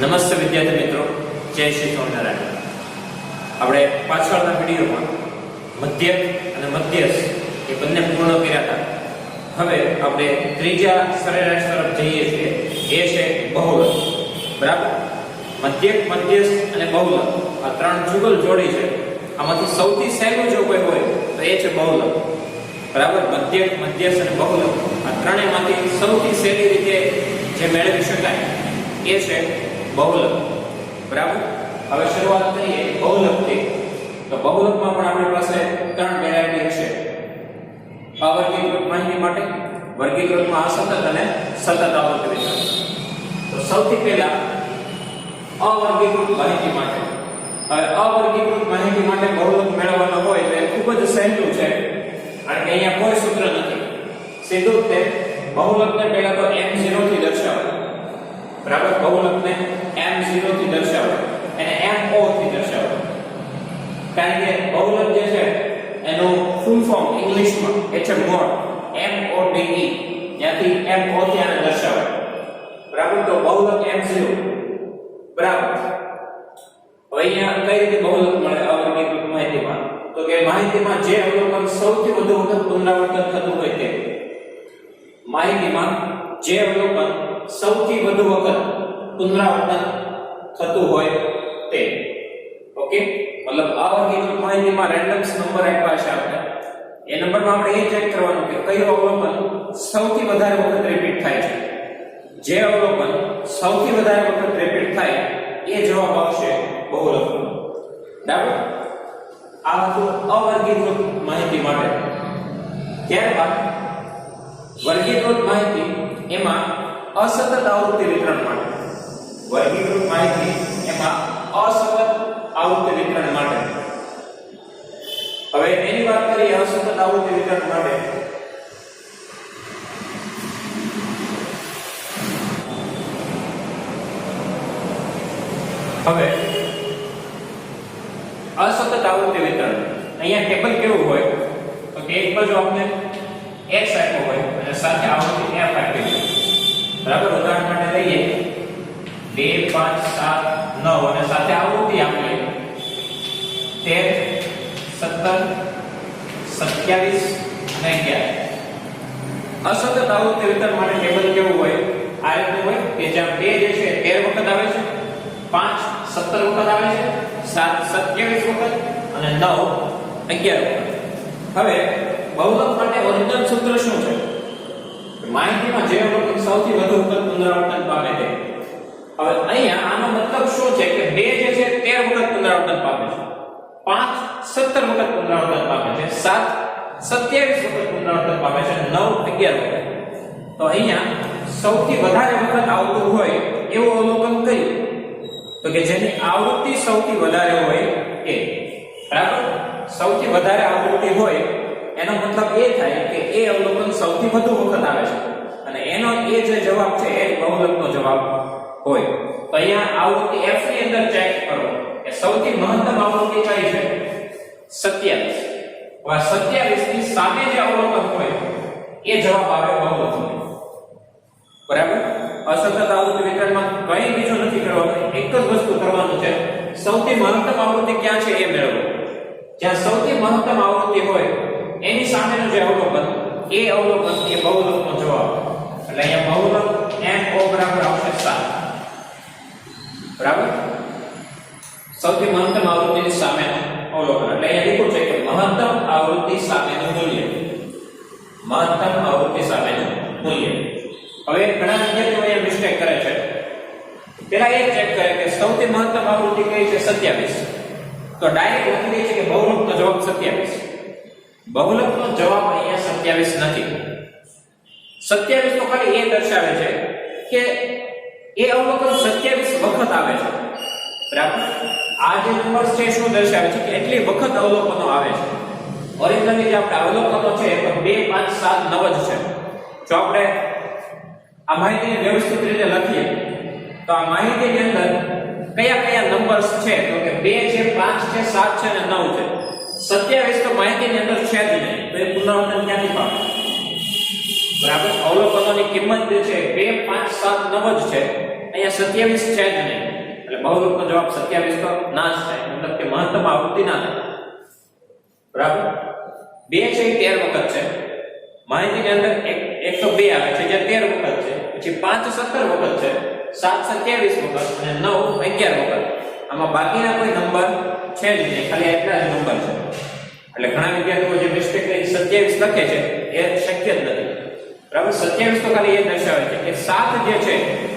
નમસ્તે વિદ્યાર્થી મિત્રો, જય શ્રી સ્વામિનારાયણ. આપણે પાછળના વિડીયોમાં મધ્યક અને મધ્યસ્થ એ બંને પૂર્ણ કર્યા હતા. હવે આપણે ત્રીજા સરેરાશ તરફ જઈએ છીએ, એ છે બહુલક. બરાબર, મધ્યક, મધ્યસ્થ અને બહુલક આ ત્રણ જુગલ જોડી છે. આમાંથી સૌથી સહેલું જો કોઈ હોય તો એ છે બહુલક. બરાબર, મધ્યક, મધ્યસ્થ અને બહુલક આ ત્રણેયમાંથી સૌથી સહેલી રીતે જે મેળવી શકાય એ છે બહુલક. બરાબર, હવે શરૂઆત કરીએ બહુલકથી. તો બહુલકમાં પણ આપણી પાસે ત્રણ વેરાયટી છે: અવર્ગીકૃત માહિતી માટે, વર્ગીકૃતમાં અસતત અને સતત આવર્ત વિતરણ. તો સૌથી પહેલા અવર્ગીકૃત માહિતી માટે. હવે અવર્ગીકૃત માહિતી માટે બહુલક મેળવવાનો હોય તો એ ખૂબ જ સહેલું છે, કારણ કે અહીંયા કોઈ સૂત્ર નથી. સીધું તે બહુલકને પહેલા તો m0 થી દર્શાવો. બરાબર, બહુલકને m0 થી દર્શાવો અને mo થી દર્શાવો. કારણ કે બહુલક જે છે એનું ફૂલ ફોર્મ ઇંગ્લિશમાં એ છે મોડ, MODE. ત્યાંથી mo થી આને દર્શાવો. બરાબર, તો બહુલક m0. બરાબર, હવે અહીંયા કઈ રીતે બહુલક મળે અવર્ગીકૃત માહિતીમાં? તો કે માહિતીમાં જે અવલોકન સૌથી વધુ વખત પુનરાવર્તન થતું હોય તે. માહિતીમાં જે અવલોકન સૌથી વધુ વખત પુનરાવર્તન થતું હોય તે. ઓકે, મતલબ અવર્ગીકૃત માહિતીમાં રેન્ડમ્સ નંબર આપ્યા છે આપણે. એ નંબરમાં આપણે એ ચેક કરવાનું કે કયું અવલોકન સૌથી વધારે વખત રિપીટ થાય છે. જે અવલોકન સૌથી વધારે વખત રિપીટ થાય એ જવાબ આવશે બહુલકનો. બરાબર, આ હતું અવર્ગીકૃત માહિતી માટે. ત્યારબાદ વર્ગીકૃત માહિતી, એમાં અસતત આવૃત્તિ વિતરણ માટે. વર્ગીકૃત માહિતી એમાં અસતત આવૃત્તિ વિતરણ માટે. હવે એની વાત કરીએ અસતત આવૃત્તિ વિતરણ માટે. હવે અસતત આવૃત્તિ વિતરણ અહીંયા ટેબલ કેવું હોય તો કે એક બાજુ આપણે x આપ્યો હોય અને સાથે આવૃત્તિ f આપી છે. બરાબર, ઉદાહરણ માટે લઈએ 2 5 7 9 અને સાથે આવૃત્તિ આપીએ 13 17 27 અને 11. અસતત આવૃત્તિ વિતરણ માટે ટેબલ કેવું હોય? આ રીતનું હોય કે જ્યાં 2 જે છે 13 વખત આવે છે, 5 17 વખત આવે છે, 7 27 વખત અને 9 11 વખત. હવે બહુલક માટે ઓરિજિનલ સૂત્ર શું છે? માહિતીમાં જે અવલોકન સૌથી વધુ વખત પુનરાવર્તન પામે છે. હવે અહીંયા આનો મતલબ શું છે કે 2 જે છે 13 વખત પુનરાવર્તન પામે છે, 5 17 વખત પુનરાવર્તન પામે છે, 7 27 વખત પુનરાવર્તન પામે છે, 9 11 વખત. તો અહીંયા સૌથી વધારે વખત આવતું હોય એવું અવલોકન કયું? તો કે જેની આવૃત્તિ સૌથી વધારે હોય એ. બરાબર, સૌથી વધારે આવૃત્તિ હોય એનો મતલબ એ થાય કે એ અવલોકન સૌથી વધુ વખત આવે છે અને એનો એ જે જવાબ છે એ બહુલકનો જવાબ હોય. તો અહીંયા આવૃત્તિ f ની અંદર ચેક કરો કે સૌથી મહત્તમ આવૃત્તિ કઈ છે? 27. હવે 27 ની સામે જે અવલોકન હોય એ જવાબ આવે બહુલકનો. બરાબર, અસતત આવૃત્તિ વિતરણમાં કંઈ બીજું નથી કરવાનું, એક જ વસ્તુ કરવાનું છે. સૌથી મહત્તમ આવૃત્તિ ક્યાં છે એ મેળવો. જ્યાં સૌથી મહત્તમ આવૃત્તિ હોય એની સામેનું જે અવલોકન એ અવલોકન એ બહુલકનો જવાબ. એટલે અહીંયા બહુલક mo બરાબર આવશે 7. બરાબર, સૌથી મહત્તમ આવૃત્તિની સામેનું અવલોકન. એટલે અહીંયા લખ્યું છે કે મહત્તમ આવૃત્તિ સામેનું મૂલ્ય. મહત્તમ આવૃત્તિ સામેનું મૂલ્ય. હવે ઘણા વિદ્યાર્થીઓ અહીંયા મિસ્ટેક કરે છે. પહેલા એ ચેક કરે કે સૌથી મહત્તમ આવૃત્તિ કઈ છે? 27. તો ડાયરેક્ટ લખી દે છે કે બહુલકનો જવાબ 27. બહુલકનો જવાબ અહીંયા 27 નથી. 27 તો ખાલી એ દર્શાવે છે કે એ અવલોકન 27 વખત આવે છે. બરાબર, આ જે નંબર છે શું દર્શાવે છે કે એટલી વખત અવલોકનો આવે છે. ઓરિજિનલી જે આપણે અવલોકનો છે તો 2 5 7 9 જ છે. જો આપણે આ માહિતીને વ્યવસ્થિત રીતે લખીએ તો આ માહિતીની અંદર કયા કયા નંબર્સ છે? તો કે 2 છે, 5 છે, 7 છે અને 9 છે. 27 તો માહિતીની અંદર છે જ નહીં, તો એ પુનરાવર્તન ક્યાંથી પામે? બરાબર, અવલોકનોની કિંમત જે છે 2 5 7 9 જ છે. અહીંયા 27 છે જ નહીં. એટલે બહુલકનો જવાબ 27 તો ના જ થાય, મતલબ કે મહત્તમ આવૃત્તિ ના થાય. બરાબર. 2 છે એ 13 વખત છે. માહિતીની અંદર 1 તો 2 આવે છે જે 13 વખત છે, પછી 5 17 વખત છે, 7 27 વખત અને 9 11 વખત. આમાં બાકીના કોઈ નંબર છે જ નહીં, ખાલી એટલા જ નંબર છે. એટલે ઘણા વિદ્યાર્થીઓ જે મિસ્ટેક કરી 27 લખે છે એ શક્ય જ નથી. બરાબર. 27 તો ખાલી એ દર્શાવે છે કે 7 જે છે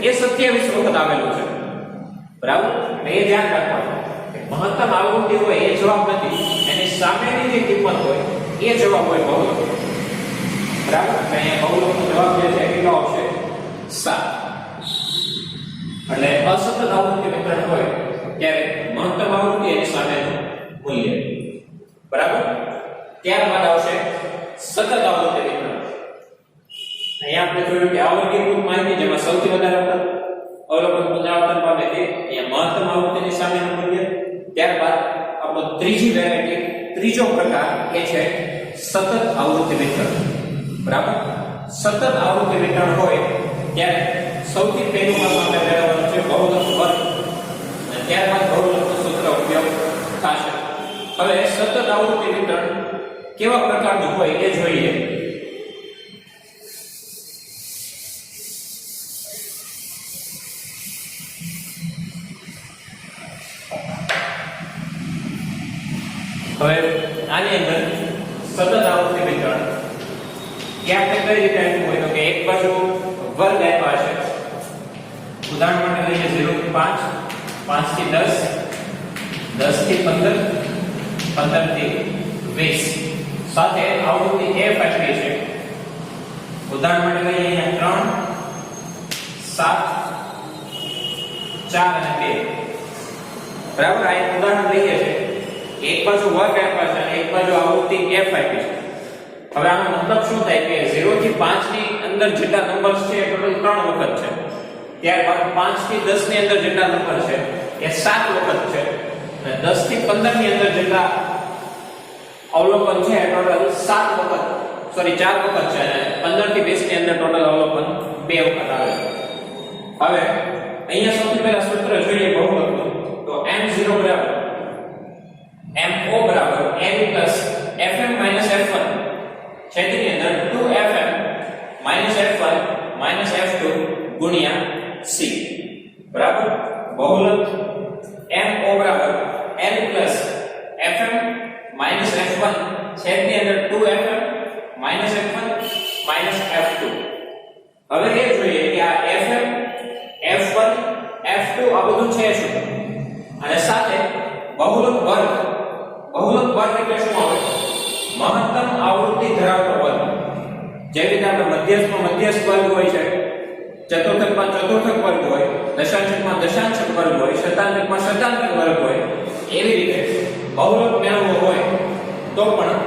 એ 27 વખત આવેલું છે. બરાબર. એટલે એ ધ્યાન રાખવાનું કે મહત્તમ આવૃત્તિ હોય એ જવાબ નથી, એની સામેની જે કિંમત હોય એ જવાબ હોય બહુલક. બરાબર. એટલે અહીંયા બહુલકનો જવાબ જે છે કેટલો આવશે? 7. એટલે અસતત આવૃત્તિ વિતરણ હોય ત્યારે મહત્તમ આવૃત્તિ એની સામેનું મૂલ્ય. બરાબર. ત્યારબાદ આવશે સતત આવૃત્તિ વિતરણ. અહીંયા આપણે જોયું કે આવર્ગીકૃત માહિતી જેમાં સૌથી વધારે વખત અવલોકન પુનરાવર્તન પામે છે અહીંયા મહત્તમ આવૃત્તિની સામેનું મૂલ્ય. ત્યારબાદ આપણો ત્રીજી વેરાયટી, ત્રીજો પ્રકાર એ છે સતત આવૃત્તિ વિતરણ. બરાબર. સતત આવૃત્તિ વિતરણ હોય ત્યારે સૌથી પહેલું કામ આપણે મેળવવાનું છે બહુલક વર્ગ, અને ત્યારબાદ બહુલકનું સૂત્ર ઉપયોગ થશે. હવે સતત આવૃત્તિ વિતરણ કેવા પ્રકારનું હોય એ જોઈએ. હવે આની અંદર સતત આવૃત્તિ વિતરણ ક્યાં કઈ રીતે આપ્યું હોય તો કે એક બાજુ વર્ગ આપ્યા છે. ઉદાહરણ માટે લઈએ 0 થી 5, 5 થી 10, 10 થી 15, 15 થી 20 સાથે આવૃત્તિ f આપી છે. ઉદાહરણ માટે લઈએ અહીંયા 3, 7, 4 અને 2. બરાબર. આ એક ઉદાહરણ લઈએ છે. એક બાજુ વર્ગ આપ્યા છે અને એક બાજુ આવૃત્તિ f આપી છે. હવે આનો મતલબ શું થાય કે 0 થી 5 ની અંદર જેટલા નંબર્સ છે એ ટોટલ 3 વખત છે. ત્યારબાદ 5 થી 10 ની અંદર જેટલા નંબર છે એ 7 વખત છે, અને 10 થી 15 ની અંદર જેટલા અવલોકન છે એ ટોટલ 7 વખત, સોરી 4 વખત છે, અને 15 થી 20 ની અંદર ટોટલ અવલોકન 2 વખત આવે છે. હવે અહીંયા સૌથી પહેલા સૂત્ર જોઈએ બહુલકનું. તો m0 બરાબર mo બરાબર n plus fm minus f1 છેદની અંદર 2fm minus f1 minus f2 ગુણ્યા c. બરાબર. બહુલક mo બરાબર n plus fm minus f1 છેદની અંદર 2fm minus f1 minus f2. હવે એ જોઈએ કે આ fm f1 f2 આ બધું છે શું, અને સાથે બહુલક વર્ગ. બહુલક વર્ગ એટલે શું આવે? મહત્તમ આવૃત્તિ ધરાવતો વર્ગ. જે રીતે આપણે મધ્યસ્થમાં મધ્યસ્થ વર્ગ હોય છે, ચતુર્થકમાં ચતુર્થક વર્ગ હોય, દશાંશકમાં દશાંશક વર્ગ હોય, શતાંશકમાં શતાંશક વર્ગ હોય, એવી રીતે બહુલક મેળવવો હોય તો પણ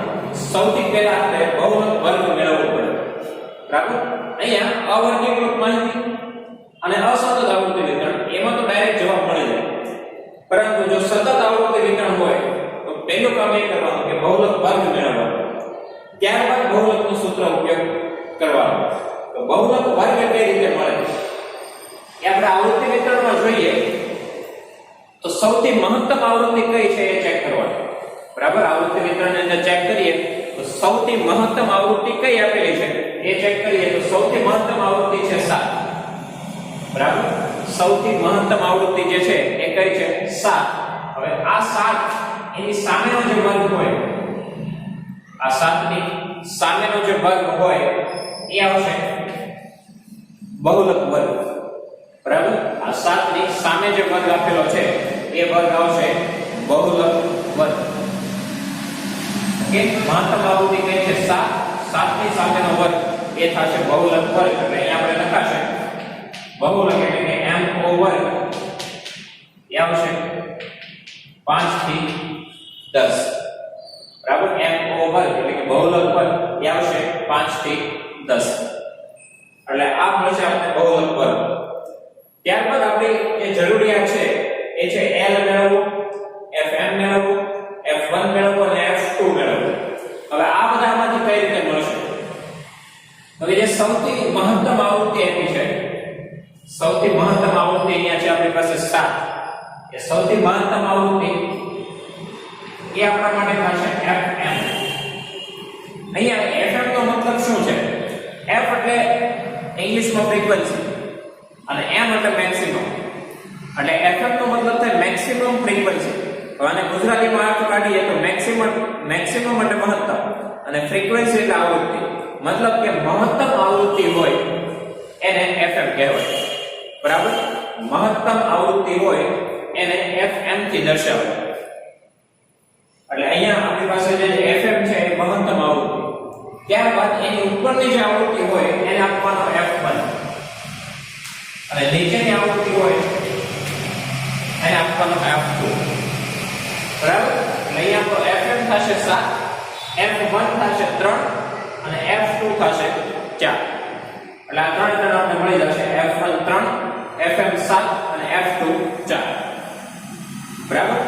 સૌથી પહેલા આપણે બહુલક વર્ગ મેળવવો પડે. બરાબર. અહીંયા અવર્ગીકૃત માહિતી અને અસતત આવૃત્તિ વિતરણ એમાં તો ડાયરેક્ટ જવાબ મળી જાય, પરંતુ જો સતત આવૃત્તિ વિતરણ હોય તો પહેલું કામ એ કરવાનું કે બહુલક વર્ગ મેળવવાનો, ત્યારબાદ બહુલકનું સૂત્ર ઉપયોગ કરવાનો. તો બહુલક વર્ગ કઈ રીતે મળે એ આપણે આવૃત્તિ વિતરણમાં જોઈએ તો સૌથી મહત્તમ આવૃત્તિ કઈ છે એ ચેક કરવાનું. બરાબર. આવૃત્તિ વિતરણની અંદર ચેક કરીએ તો સૌથી મહત્તમ આવૃત્તિ કઈ આપેલી છે એ ચેક કરીએ તો સૌથી મહત્તમ આવૃત્તિ છે 7. બરાબર. સૌથી મહત્તમ આવૃત્તિ જે છે એ કઈ છે? 7. હવે આ 7 એની સામેનો જે વર્ગ હોય, આ 7 ની સામેનો જે વર્ગ હોય એ આવશે બહુલક વર્ગ. બરાબર. આ 7 ની સામે જે વર્ગ આપેલો છે એ વર્ગ આવશે બહુલક વર્ગ. ઓકે. મહત્તમ આવૃત્તિ કઈ છે? 7. 7 ની સામેનો વર્ગ એ થશે બહુલક વર્ગ. એટલે અહીંયા આપણે લખાશે બહુલક એટલે કે mo વર્ગ એ આવશે 5 થી 10. બરાબર. mo વર્ગ એટલે કે બહુલક વર્ગ એ આવશે 5 થી 10. એટલે આ મળશે આપણે બહુલક વર્ગ. ત્યારબાદ આપણી જે જરૂરિયાત છે એ છે l મેળવવું, fm મેળવવું, f1 મેળવવું અને f2 મેળવવું. હવે આ બધામાંથી કઈ રીતે મળશે? હવે જે સૌથી મહત્તમ આવૃત્તિ આપી છે, સૌથી મહત્તમ આવૃત્તિ અહીંયા છે આપણી પાસે 7. સૌથી મહત્તમ આવૃત્તિ એ આપણા માટે થશે fm. અહીંયા fm નો મતલબ શું છે? f એટલે ઇંગ્લિશમાં ફ્રીક્વન્સી અને m એટલે મેક્સિમમ. એટલે fm નો મતલબ થાય મેક્સિમમ ફ્રીક્વન્સી. હવે આને ગુજરાતીમાં અર્થ કાઢીએ તો મેક્સિમમ એટલે મહત્તમ અને ફ્રીક્વન્સી એટલે આવૃત્તિ. મતલબ કે મહત્તમ આવૃત્તિ હોય એને fm કહેવાય. બરાબર? મહત્તમ આવૃત્તિ હોય એને fm થી દર્શાવાય. એટલે અહીંયા આપણી પાસે જે fm છે એ મહત્તમ આવૃત્તિ. ત્યારબાદ એની ઉપરની જે આવૃત્તિ હોય એને આપવાનો f1 અને નીચેની આવૃત્તિ હોય એને આપવાનો f2. બરાબર? એટલે અહીંયા તો fm થશે 7, f1 થશે 3 અને f2 થશે 4. એટલે આ ત્રણ ત્રણ આપણે મળી જશે f1 3, fm 7 અને f2 4. બરાબર?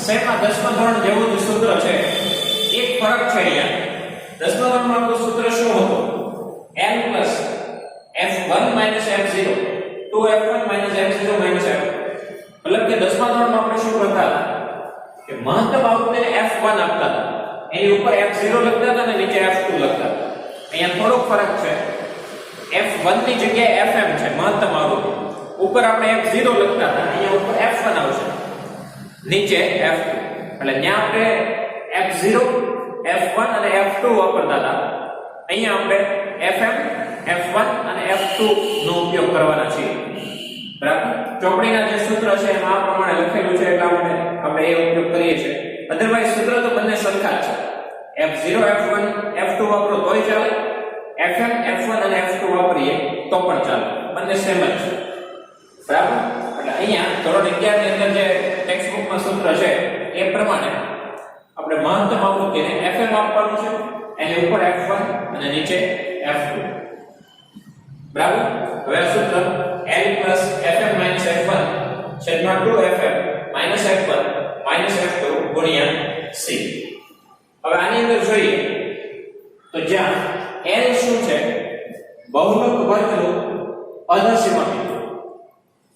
સેમમાં 10મા ધોરણ જેવું જ સૂત્ર છે. એક ફરક છે અહીંયા. 10મા ધોરણમાં આપણું સૂત્ર શું હતું? n + f1 - f0 2f1 - f0 - f. મતલબ કે 10મા ધોરણમાં આપણે શું કરતા હતા કે મહત્તમ આવૃત્તિને f1 આપતા હતા, એની ઉપર f0 લખતા હતા અને નીચે f2 લખતા હતા. અહીંયા થોડોક ફરક છે. f1 ની જગ્યાએ fm છે મહત્તમ આવૃત્તિ, ઉપર આપણે f0 લખતા હતા, અહીંયા ઉપર f1 આવશે, નીચે f2. એટલે ત્યાં આપણે f0 f1 અને f2 વાપરતા હતા, અહીંયા આપણે fm f1 અને f2 નો ઉપયોગ કરવાના છીએ. બરાબર? ચોપડીના જે સૂત્ર છે એમાં આ પ્રમાણે લખેલું છે એટલે આપણે એ ઉપયોગ કરીએ છીએ. અધરવાઇઝ સૂત્ર તો બંને સરખા છે. f0 f1 f2 વાપરો તોય ચાલે, fm f1 અને f2 વાપરીએ તો પણ ચાલે, બંને સેમ જ છે. બરાબર? એટલે અહીંયા ધોરણ 11 ની અંદર જે ટેક્સ્ટ બુકમાં સૂત્ર છે એ પ્રમાણે આપણે મહત્તમ આવૃત્તિને fm આપવાનું છે, એની ઉપર f1 અને નીચે f2. બરાબર? હવે આ સૂત્ર n + fm - f1 છેદમાં 2fm - f1 - f2 ગુણ્યા c. હવે આની અંદર જોઈએ તો જ્યાં n શું છે? બહુલક વર્ગનું અધસીમા બિંદુ.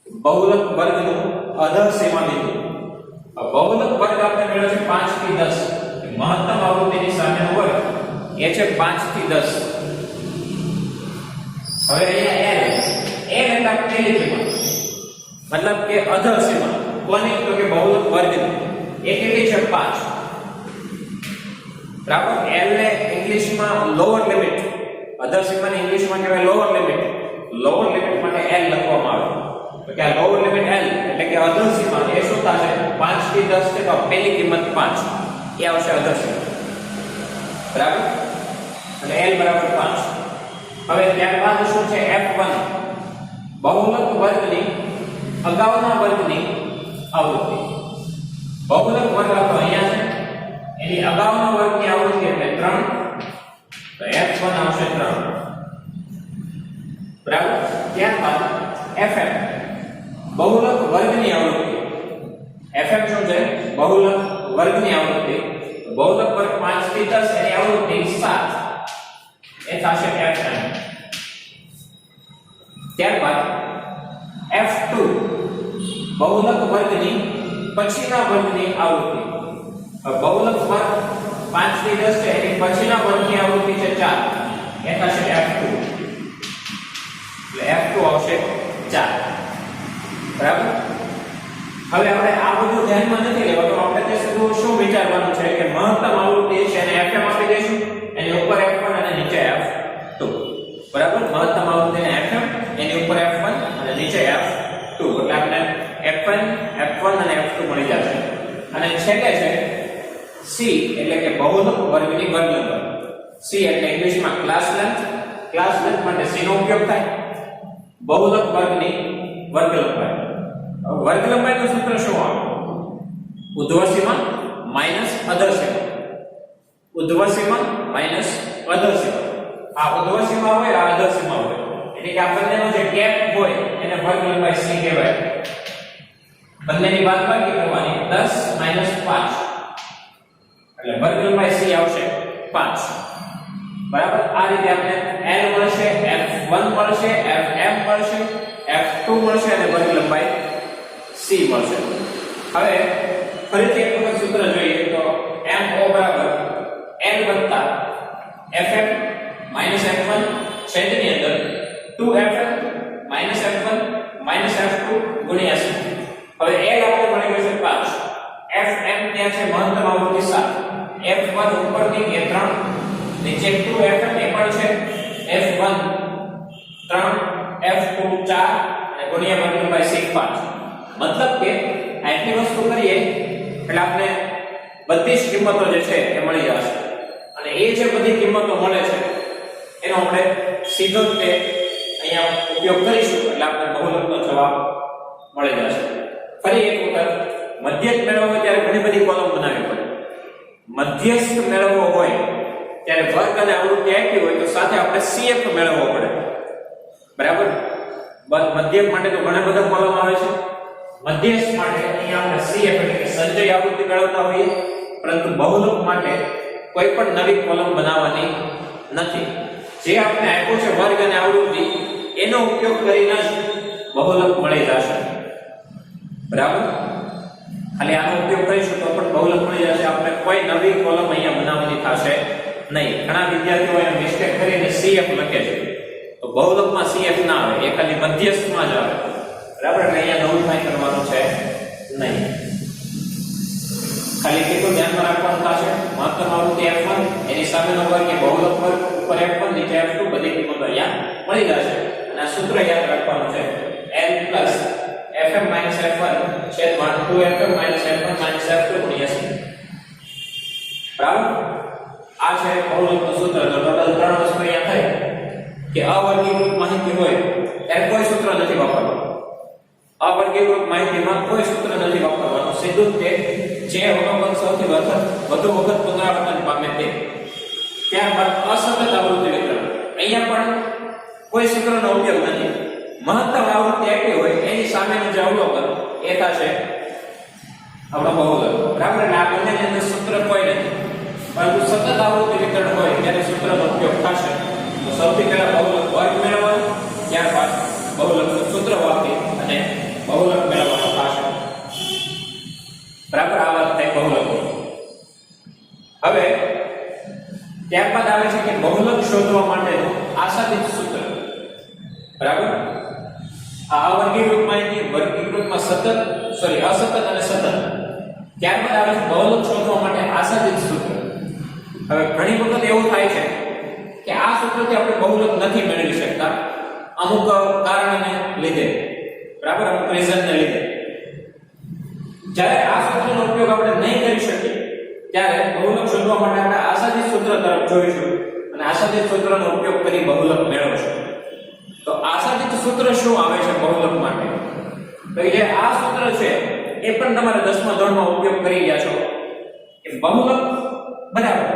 બહુલક વર્ગનું અધસીમા બિંદુ. બહુલક વર્ગ આપણે મેળવ્યો છે 5 થી 10. મહત્તમ આવૃત્તિની સામેનો વર્ગ એ છે 5 થી 10. હવે અહીંયા n એટલે પહેલી કિંમત, મતલબ કે અધસીમા. કોની? તો કે બહુલક વર્ગની. એ કેટલી છે? 5. બરાબર? l ને ઇંગ્લિશમાં લોઅર લિમિટ, અધસીમાની ઇંગ્લિશમાં કહેવાય લોઅર લિમિટ. લોઅર લિમિટ માટે l લખવામાં આવે. તો કે આ લોઅર લિમિટ l એટલે કે અધસીમા એ શું થશે? 5 થી 10 છે તો પહેલી કિંમત 5 એ આવશે અધસીમા. બરાબર? અને l બરાબર 5. હવે ત્યારબાદ શું છે? f1 બહુલક વર્ગની અગાઉના વર્ગની આવૃત્તિ. બહુલક વર્ગ આપણો અહીંયા છે, એની અગાઉના વર્ગની આવૃત્તિ એટલે 3, તો f1 આવશે 3. બરાબર? ત્યારબાદ fm બહુલક વર્ગની આવૃત્તિ. fm શું છે? બહુલક વર્ગની આવૃત્તિ. બહુલક વર્ગ 5 થી 10 એની આવૃત્તિ 7 એ થશે fm. ત્યારબાદ f2 બહુલક વર્ગની પછીના વર્ગની આવૃત્તિ. બહુલક વર્ગ 5 થી 10 છે એની પછીના વર્ગની આવૃત્તિ છે 4 એ થશે f2. એટલે f2 આવશે 4. બરાબર? હવે આપણે આ બધું ધ્યાનમાં નથી લેવાનું, આપણે તે સીધું શું વિચારવાનું છે કે મહત્તમ આવૃત્તિ છે એને fm આપી દઈશું, એની ઉપર f1 અને નીચે f2. બરાબર? મહત્તમ આવૃત્તિને fm, એની ઉપર f1 અને નીચે f2. એટલે આપણે f1 f1 અને f2 મળી જશે. અને છેલ્લે છે c એટલે કે બહુલક વર્ગની વર્ગ લંબાઈ. c એટલે ઇંગ્લિશમાં ક્લાસ લેન્થ. ક્લાસ લેન્થ માટે c નો ઉપયોગ થાય. બહુલક વર્ગની વર્ગ લંબાઈ. વર્ગ લંબાઈનું સૂત્ર શું આવે? ઉર્ધ્વસીમા માઈનસ અધરસીમા. ઉર્ધ્વસીમા માઈનસ અધરસીમા. આ ઉર્ધ્વસીમા હોય, આ અધરસીમા હોય, એટલે કે આ બંનેનો જે ગેપ હોય એને વર્ગ લંબાઈ c કહેવાય. બંનેની બાદબાકી કરવાની 10 - 5 એટલે વર્ગ લંબાઈ c આવશે 5. બરાબર? આ રીતે આપણે l મળશે, f1 મળશે, fm મળશે, f2 મળશે અને વર્ગ લંબાઈ c મળશે. હવે ફરીથી એક વખત સૂત્ર જોઈએ તો MO બરાબર n વત્તા Fm માઈનસ F1 છેદની અંદર 2Fm minus F1 minus F2 ગુણ્યા c. હવે L આપણે મળી ગયું છે 5, Fm ત્યાં છે મહત્તમ આવૃત્તિ 7, F1 ઉપરની એ 3, નીચે 2Fm એ પણ છે, F1 3, F2 4 અને ગુણ્યા મલ્ટીપ્લાય c 5. મતલબ કે આટલી વસ્તુ કરીએ એટલે આપણે બધી જ કિંમતો જે છે એ મળી જશે અને એ જે બધી કિંમતો મળે છે એનો આપણે સીધો જ તે અહીંયા ઉપયોગ કરીશું એટલે આપણે બહુલકનો જવાબ મળી જશે. ફરી એક વખત મધ્યક મેળવવો હોય ત્યારે ઘણી બધી કોલમ બનાવવી પડે. મધ્યસ્થ મેળવવો હોય ત્યારે વર્ગ અને આવૃત્તિ આપી હોય તો સાથે આપણે CF મેળવવો પડે. બરાબર? મધ્યક માટે તો ઘણા બધા કોલમ આવે છે. મધ્યસ્થ માટે અહીંયા આપણે CF એટલે કે સંચય આવૃત્તિ મેળવતા હોઈએ, પરંતુ બહુલક માટે કોઈ પણ નવી કોલમ બનાવવાની નથી. જે આપણે આપ્યું છે વર્ગ અને આવૃત્તિ એનો ઉપયોગ કરીને જ બહુલક મળી જશે. બરાબર? ખાલી આનો ઉપયોગ કરીશું તો પણ બહુલક મળી જશે. આપણે કોઈ નવી કોલમ અહીંયા બનાવવાની થશે નહીં. ઘણા વિદ્યાર્થીઓ એને મિસ્ટેક કરીને CF લખે છે, તો બહુલકમાં CF ના આવે, એ ખાલી મધ્યસ્થમાં જ આવે. બરાબર? એટલે અહીંયા નવું કાંઈ કરવાનું છે નહીં. ખાલી કેટલું ધ્યાનમાં રાખવાનું થશે, મહત્તમ આવૃત્તિ F1 એની સામેનો વર્ગ એ બહુલક વર્ગ, ઉપર F1 નીચે F2 બધી કિંમતો અહીંયા મળી જશે. અને આ સૂત્ર યાદ રાખવાનું છે L Fm F1 છેદમાં 2Fm F1 F2 ગુણ્યા c. બરાબર? આ છે બહુલકનું સૂત્ર. તો ટોટલ 3 વસ્તુ અહીંયા થાય કે અવર્ગીકૃત માહિતી હોય ત્યારે કોઈ સૂત્ર નથી વાપરવાનું. અવર્ગીકૃત માહિતીમાં કોઈ સૂત્ર નથી વાપરવાનું. સીધું જ તે જે અવલોકન સૌથી વધુ વખત પુનરાવર્તન પામે તે. ત્યારબાદ અસતત આવૃત્તિ વિતરણ. અહીંયા પણ કોઈ સૂત્રનો ઉપયોગ નથી. મહત્તમ આવૃત્તિ આપી હોય એની સામેનું જે અવલોકન એ થશે આપણો બહુલક. બરાબર? એટલે આ બંનેની અંદર સૂત્ર કોઈ નથી, પરંતુ સતત આવૃત્તિ વિતરણ હોય ત્યારે સૂત્રનો ઉપયોગ થશે. તો સૌથી પહેલા બહુલક વર્ગ મેળવવાનો, ત્યારબાદ બહુલકનું સૂત્ર વાપરી અને બહુલક મેળવવાનો થશે. બરાબર? આ વાત થાય બહુલકો. હવે ત્યારબાદ આવે છે કે બહુલક શોધવા માટેનું આશાતીત સૂત્ર. બરાબર? આ અવર્ગીકૃત માહિતી વર્ગીકૃતમાં અસતત અને સતત. ત્યારબાદ આવે છે બહુલક શોધવા માટે આશાતીત સૂત્ર. હવે ઘણી વખત એવું થાય છે કે આ સૂત્રથી આપણે બહુલક નથી મેળવી શકતા અમુક કારણને લીધે. બરાબર? અમુક રીઝનને લીધે. જ્યારે આ સૂત્રનો ઉપયોગ આપણે નહીં કરી શકીએ ત્યારે બહુલક શોધવા માટે આપણે આશાતીત સૂત્ર તરફ જોઈશું અને આશાતીત સૂત્રનો ઉપયોગ કરી બહુલક મેળવશું. તો આશાતીત સૂત્ર શું આવે છે બહુલક માટે? તો જે આ સૂત્ર છે એ પણ તમારે 10મા ધોરણમાં ઉપયોગ કરી ગયા છો કે બહુલક બરાબર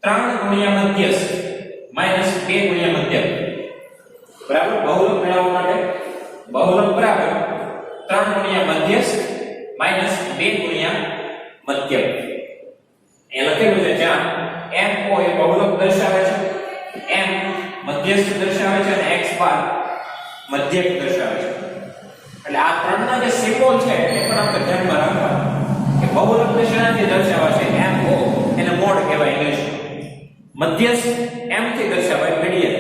3 ગુણ્યા મધ્યસ્થ માઈનસ 2 ગુણ્યા મધ્યક. બરાબર? બહુલક મેળવવા માટે બહુલક બરાબર 3 ગુણ્યા મધ્યસ્થ માઈનસ 2 ગુણ્યા મધ્યક. એ લખેલું છે જ્યાં MO એ બહુલક દર્શાવે છે, M મધ્યસ્થ દર્શાવે છે અને x બાર મધ્યક દર્શાવે છે. એટલે આ ત્રણના જે સિમ્બોલ છે એ પણ આપણે ધ્યાનમાં રાખવા કે બહુલક દર્શાવવાથી દર્શાવે છે MO એને મોડ કહેવાય ઇંગ્લિશ. મધ્યસ્થ M થી દર્શાવાય મીડિયન.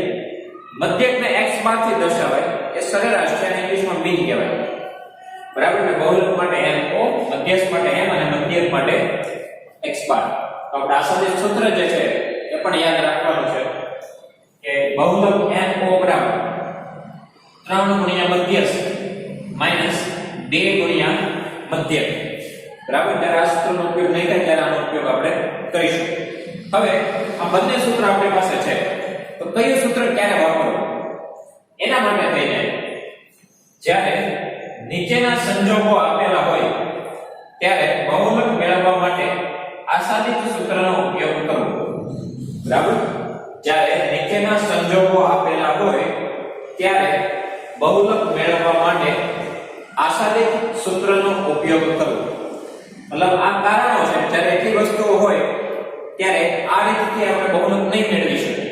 મધ્યકને x બાર થી દર્શાવાય એ સરેરાશ છે અને ઇંગ્લિશમાં મીન કહેવાય. બરાબર? એટલે બહુલક માટે MO, મધ્યસ્થ માટે M અને મધ્યક માટે x બાર. તો આપણે આશાતીત સૂત્ર જે છે એ પણ યાદ રાખવાનું છે કે બહુલક MO બરાબર 3 ગુણ્યા મધ્યસ્થ માઈનસ 2 ગુણ્યા મધ્યક. બરાબર? જ્યારે આ સૂત્રનો ઉપયોગ નહીં થાય ત્યારે આનો ઉપયોગ આપણે કરીશું. હવે આ બંને સૂત્ર આપણી પાસે છે, તો કયું સૂત્ર ક્યારે વાપરવું એના માટે થઈને જ્યારે નીચેના સંજોગો આપેલા હોય ત્યારે બહુલક મેળવવા માટે આશાતીત સૂત્રનો ઉપયોગ કરવો. બરાબર? જ્યારે નીચેના સંજોગો આપેલા હોય ત્યારે બહુલક મેળવવા માટે આશાતીત સૂત્રનો ઉપયોગ કરવો. મતલબ આ કારણો છે જ્યારે એટલી વસ્તુઓ હોય ત્યારે આ રીતથી આપણે બહુલક નહીં મેળવી શકીએ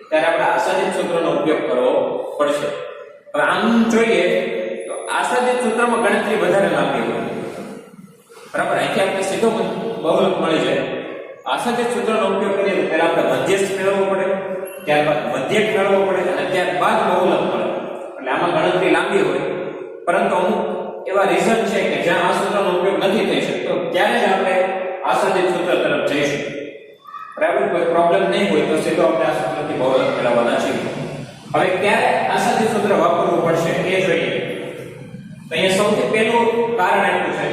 ત્યારે આપણે આશાતીત સૂત્રનો ઉપયોગ કરવો પડશે. હવે આમ જોઈએ તો આશાતીત સૂત્રમાં ગણતરી વધારે લાંબી હોય. બરાબર, અહીંથી આપણે સીધો બહુલક મળી જાય. આસંજિત સૂત્રનો ઉપયોગ કરીએ તો પહેલા આપણે મધ્યસ્થ મેળવવો પડે, ત્યારબાદ મધ્યક મેળવવો પડે અને ત્યારબાદ બહુલક મળે. એટલે આમાં ગણતરી લાંબી હોય, પરંતુ અમુક એવા રીઝન છે કે જ્યાં આ સૂત્રનો ઉપયોગ નથી થઈ શકતો ત્યારે જ આપણે આસંજિત સૂત્ર તરફ જઈશું. બરાબર, કોઈ પ્રોબ્લેમ નહીં હોય તો સીધો આપણે આ સૂત્રથી બહુલક મેળવવાના છીએ. હવે ક્યારે આસંજિત સૂત્ર વાપરવું પડશે એ જોઈએ. તો અહીંયા સૌથી પહેલું કારણ એટલું છે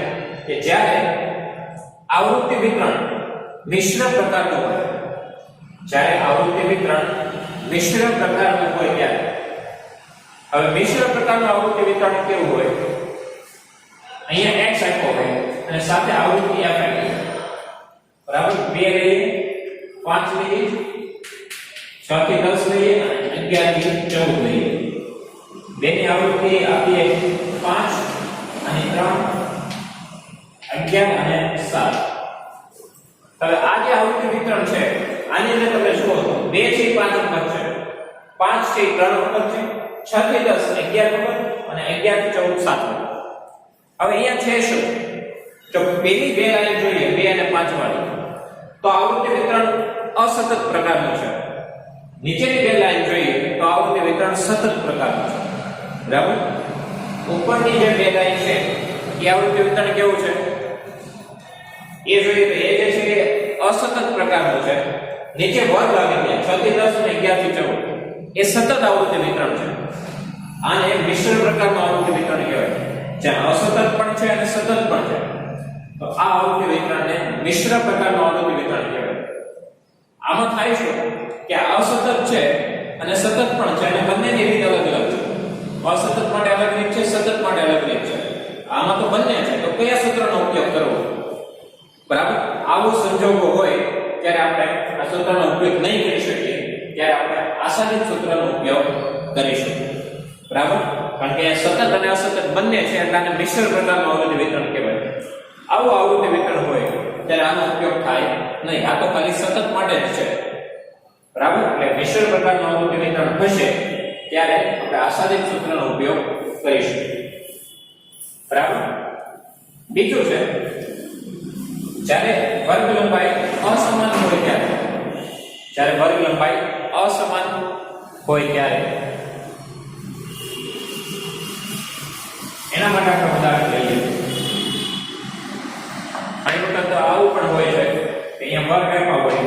કે જ્યારે આવૃત્તિ વિતરણ મિશ્ર પ્રકારનું હોય, જ્યારે આવૃત્તિ વિતરણ મિશ્ર પ્રકારનું હોય ત્યારે. હવે મિશ્ર પ્રકારનું આવૃત્તિ વિતરણ કેવું હોય? અહીંયા x આપ્યો હોય અને સાથે આવૃત્તિ f આપી. બરાબર, 2 લઈએ, 5 લઈએ, 6 થી 10 લઈએ અને 11 થી 14 લઈએ. બેની આવૃત્તિ આપીએ 5 અને 3, 11 અને 7. હવે આ જે આવૃત્તિ વિતરણ છે આની અંદર તમે જુઓ તો 2 થી 5 વખત છે, 5 થી 3 વખત છે, 6 થી 10 11 વખત અને 11 થી 14 7 વખત. હવે અહીંયા છે શું? તો પેલી બે લાઈન જોઈએ, 2 અને 5 વાળી, તો આવૃત્તિ વિતરણ અસતત પ્રકારનું છે. નીચેની બે લાઈન જોઈએ તો આવૃત્તિ વિતરણ સતત પ્રકારનું છે. બરાબર, ઉપરની જે બે લાઈન છે એ આવૃત્તિ વિતરણ કેવું છે એ જોઈએ તો એ જે છે એ અસતત પ્રકારનું છે. નીચે વર્ગ આવી ગયા 6 થી 10 અને 11 થી 14 એ સતત આવૃત્તિ વિતરણ છે. આને મિશ્ર પ્રકારનું આવૃત્તિ વિતરણ કહેવાય, જ્યાં અસતત પણ છે અને સતત પણ છે. તો આ આવૃત્તિ વિતરણને મિશ્ર પ્રકારનું આવૃત્તિ વિતરણ કહેવાય. આમાં થાય શું કે અસતત છે અને સતત પણ છે અને બંનેની રીત અલગ અલગ છે. અસતત માટે અલગ રીત છે, સતત માટે અલગ રીત છે. આમાં તો બંને છે, તો કયા સૂત્રનો ઉપયોગ કરવો? બરાબર, આવો સંજોગો હોય ત્યારે આપણે આ સૂત્રનો ઉપયોગ નહીં કરી શકીએ, ત્યારે આપણે આસંજિત સૂત્રનો ઉપયોગ કરીશું. બરાબર, કારણ કે સતત અને અસતત બંને છે એટલે આને મિશ્ર પ્રકારનું આવૃત્તિ વિતરણ કહેવાય. આવું આવૃત્તિ વિતરણ હોય ત્યારે આનો ઉપયોગ થાય નહીં. આ તો ખાલી સતત માટે જ છે. બરાબર, એટલે મિશ્ર પ્રકારનું આવૃત્તિ વિતરણ હશે ત્યારે આપણે આસંજિત સૂત્રનો ઉપયોગ કરીશું. બરાબર, બીજું છે જ્યારે વર્ગ લંબાઈ અસમાન હોય ત્યારે. જ્યારે વર્ગ લંબાઈ અસમાન હોય ત્યારે એના માટે આપણે ઉદાહરણ લઈએ. ઘણી વખત તો આવું પણ હોય છે કે અહીંયા વર્ગ આપ્યા હોય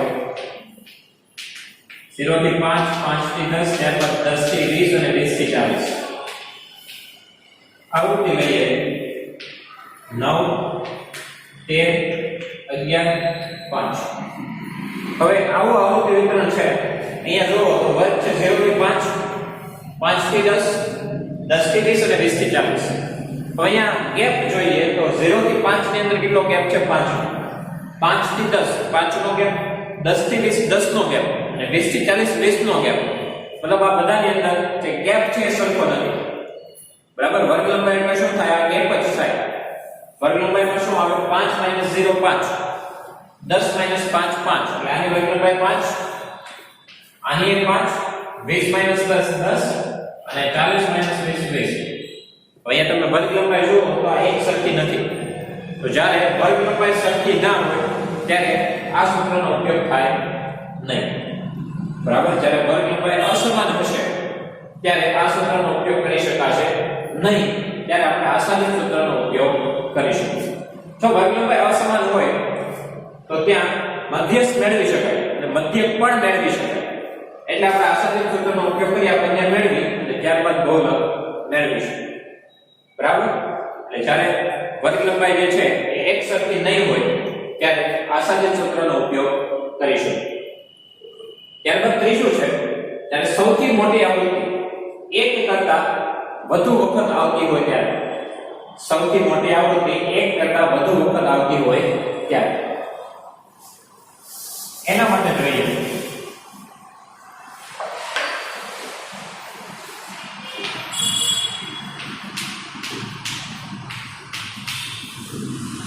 0 થી 5, 5 થી 10, ત્યારબાદ 10 થી 20 અને 20 થી 40. આવૃત્તિ લઈએ 9, 13, 11, 5. હવે આવું આવૃત્તિ વિતરણ છે. અહીંયા જુઓ તો વર્ગ છે 0 થી 5, 5 થી 10, 10 થી 20 અને 20 થી 40. તો અહીંયા ગેપ જોઈએ તો 0 થી 5 ની અંદર કેટલો ગેપ છે? 5. 5 થી 10 5 નો ગેપ, 10 થી 20 10 નો ગેપ અને 20 થી 40 20 નો ગેપ. મતલબ આ બધાની અંદર જે ગેપ છે એ સરખો નથી. બરાબર, વર્ગ લંબાઈ એટલે શું થાય? આ ગેપ જ થાય. વર્ગ લંબાઈમાં શું આવે? 5 - 0 5, 10 - 5 5. એટલે આની વર્ગ લંબાઈ 5, આની 5, 20 - 10 10 અને 40 - 20 20. અહીંયા તમે વર્ગ લંબાઈ જુઓ તો આ એક સરખી નથી. તો જ્યારે વર્ગ લંબાઈ સરખી ના હોય ત્યારે આ સૂત્રનો ઉપયોગ થાય નહીં. બરાબર, જ્યારે વર્ગ લંબાઈ અસમાન હશે ત્યારે આ સૂત્રનો ઉપયોગ કરી શકાશે નહીં. ત્યારે આપણે આસંજિત સૂત્રનો ઉપયોગ કરીશું. જો વર્ગ લંબાઈ અસમાન હોય તો ત્યાં મધ્યસ્થ મેળવી શકાય અને મધ્યક પણ મેળવી શકાય. એટલે આપણે આસંજિત સૂત્રનો ઉપયોગ કરી આપણે ત્યાં મેળવી અને ત્યારબાદ બહુલક મેળવીશું. બરાબર, એટલે જ્યારે વર્ગ લંબાઈ જે છે એ એક સરખી નહીં હોય ત્યારે આસંજિત સૂત્રનો ઉપયોગ કરીશું. ત્યારબાદ ત્રીજું છે જ્યારે સૌથી મોટી આવૃત્તિ એક કરતા વધુ વખત આવતી હોય ત્યારે. સૌથી મોટી આવૃત્તિ એક કરતા વધુ વખત આવતી હોય ત્યારે એના માટે જોઈએ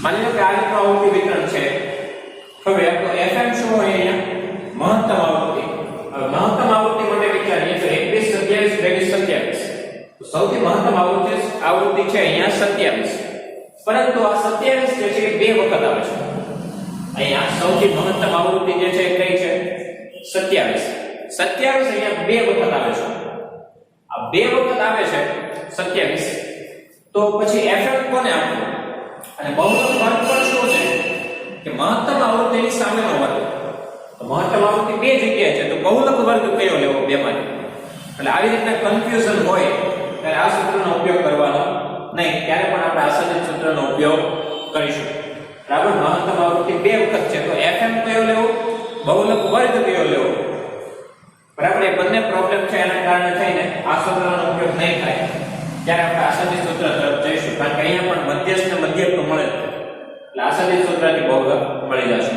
માની લો કે આ રીતનું આવૃત્તિ વિતરણ છે. હવે તો FM શું હોય? અહીંયા મહત્તમ આવૃત્તિ. હવે મહત્તમ આવૃત્તિ માટે વિચારીએ તો 21 27 22 27. તો સૌથી મહત્તમ આવૃત્તિ છે અહીંયા 27. પરંતુ આ 27 જે છે 2 બે વખત આવે છે. અહીંયા સૌથી મહત્તમ આવૃત્તિ જે છે એ કઈ છે? 27. 27 અહીંયા બે વખત આવે છે. આ બે વખત આવે છે 27. તો પછી FM કોને આપવું? અને બહુલક વર્ગ પણ શું છે કે મહત્તમ આવૃત્તિની સામેનો વર્ગ. તો મહત્તમ આવૃત્તિ બે જગ્યાએ છે, તો બહુલક વર્ગ કયો લેવો બેમાંથી? એટલે આવી રીતના કન્ફ્યુઝન હોય ત્યારે આ સૂત્રનો ઉપયોગ કરવાનો નહીં. ત્યારે પણ આપણે આસન્નિત સૂત્રનો ઉપયોગ કરીશું. બરાબર? મહત્તમ આવૃત્તિ બે વખત છે, તો FM કયો લેવો, બહુલક વર્ગ કયો લેવો? બરાબર? એ બંને પ્રોબ્લેમ છે, એના કારણે થઈને આ સૂત્રનો ઉપયોગ નહીં થાય. ત્યારે આપણે આસન્નિત સૂત્ર તરફ જઈશું, કારણ કે અહીંયા પણ મધ્યસ્થ ને મધ્યક તો મળે જ. એટલે આસન્નિત સૂત્રથી બહુલક મળી જશે.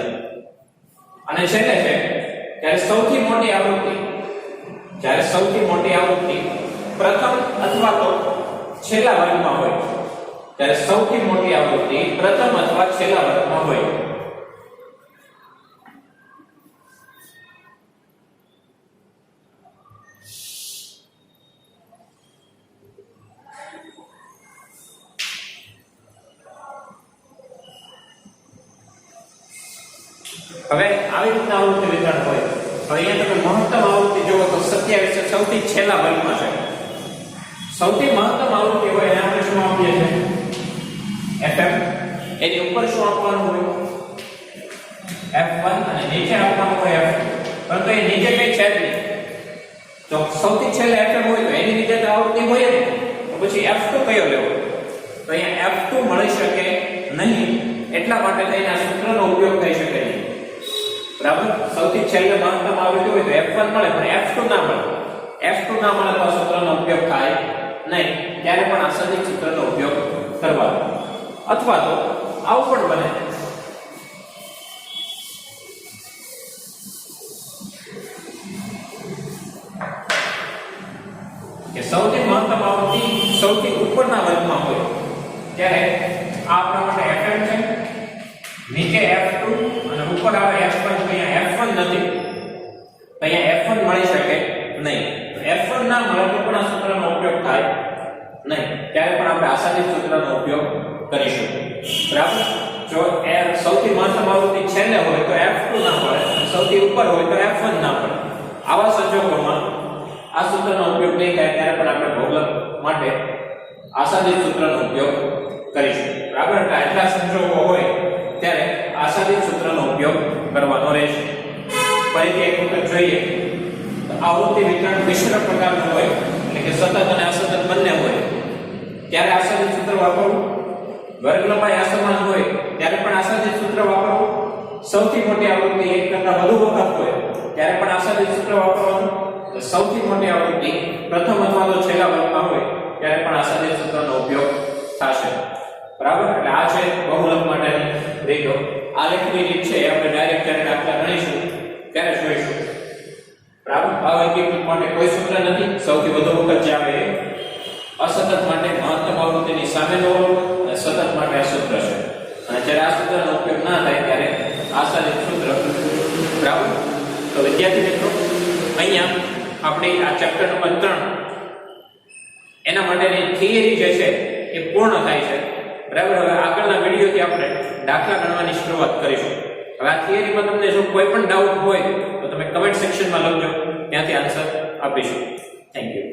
અને છેલ્લે છે જ્યારે સૌથી મોટી આવૃત્તિ પ્રથમ અથવા તો છેલ્લા વર્ગમાં હોય, ત્યારે સૌથી મોટી આવૃત્તિ પ્રથમ અથવા છેલ્લા વર્ગમાં હોય. હવે આવી રીતના આવૃત્તિ વિતરણ હોય તો અહીંયા તમે મહત્તમ આવૃત્તિ જોવો તો 27 સૌથી છેલ્લા વર્ગમાં છે. સૌથી મહત્તમ આવૃત્તિ હોય એને આપણે શું આપીએ છીએ? FM. એની ઉપર શું આપવાનું હોય? F1 અને નીચે આપવાનું હોય F2. પરંતુ એ નીચે કઈ છે જ નહીં. તો સૌથી છેલ્લે FM હોય તો એની નીચે તો આવૃત્તિ હોય જ, તો પછી F2 કયો લેવો? તો અહીંયા F2 મળી શકે નહીં. એટલા માટે થઈને આ સૂત્રનો ઉપયોગ થઈ શકે નહીં. બરાબર? સૌથી છેલ્લે મહત્તમ આવૃત્તિ હોય તો F1 મળે પણ F2 ના મળે. F2 ના મળે તો સૂત્રનો ઉપયોગ થાય નહીં. ત્યારે પણ આસન્નિત સૂત્રનો ઉપયોગ કરવાનો. અથવા તો આવું પણ બને કે સૌથી મહત્તમ આવૃત્તિ સૌથી ઉપરના વર્ગમાં હોય, ત્યારે આ આપણા માટે FM છે, નીચે F2 અને ઉપર આવે F1. અહીંયા F1 નથી, તો અહીંયા F1 મળી શકે નહીં. F1 ના મળે તો પણ આ સૂત્રનો ઉપયોગ થાય નહીં. ત્યારે પણ આપણે આસન્નિત સૂત્રનો ઉપયોગ કરીશું. બરાબર? જો સૌથી મહત્તમ આવૃત્તિ છેલ્લે હોય તો F2 ના મળે, સૌથી ઉપર હોય તો F1 ના મળે. આવા સંજોગોમાં આ સૂત્રનો ઉપયોગ નહીં થાય. ત્યારે પણ આપણે બહુલક માટે આસન્નિત સૂત્રનો ઉપયોગ કરીશું. બરાબર? આટલા સંજોગો હોય ત્યારે આસન્નિત સૂત્રનો ઉપયોગ કરવાનો રહેશે. ફરીથી એક વખત જોઈએ તો આવૃત્તિ વિતરણ મિશ્ર પ્રકારનું હોય, એટલે કે સતત અને અસતત બંને હોય, ત્યારે આસન્નિત સૂત્ર વાપરવું. વર્ગ લંબાઈ અસમાન હોય ત્યારે પણ આસન્નિત સૂત્ર વાપરવું. સૌથી મોટી આવૃત્તિ એક કરતાં વધુ વખત હોય ત્યારે પણ આસન્નિત સૂત્ર વાપરવાનું. સૌથી મોટી આવૃત્તિ પ્રથમ અથવા તો છેલ્લા વર્ગમાં હોય ત્યારે પણ આસન્નિત સૂત્રનો ઉપયોગ થશે. બરાબર? એટલે આ છે બહુલક માટેની રીતો. આલેખની રીત છે એ આપણે ડાયરેક્ટ જ્યારે દાખલા ગણીશું ત્યારે જોઈશું. બરાબર? અવૈકલ્પિક માટે કોઈ સૂત્ર નથી. સૌથી વધુ વખત જે આવે એ અસતત માટે મહત્તમ આવૃત્તિની સામેનો વર્ગ, અને સતત માટે આ સૂત્ર છે. અને જ્યારે આ સૂત્રનો ઉપયોગ ના થાય ત્યારે આસન્નિત સૂત્ર. બરાબર? તો વિદ્યાર્થી મિત્રો, અહીંયા આપણે આ ચેપ્ટર નંબર 3 એના માટેની થિયરી જે છે એ પૂર્ણ થાય છે. બરાબર? હવે આગળના વિડીયોથી આપણે દાખલા ગણવાની શરૂઆત કરીશું. હવે આ થિયરીમાં તમને જો કોઈ પણ ડાઉટ હોય તો તમે કમેન્ટ સેક્શનમાં લખજો, ત્યાંથી આન્સર આપીશું. Thank you.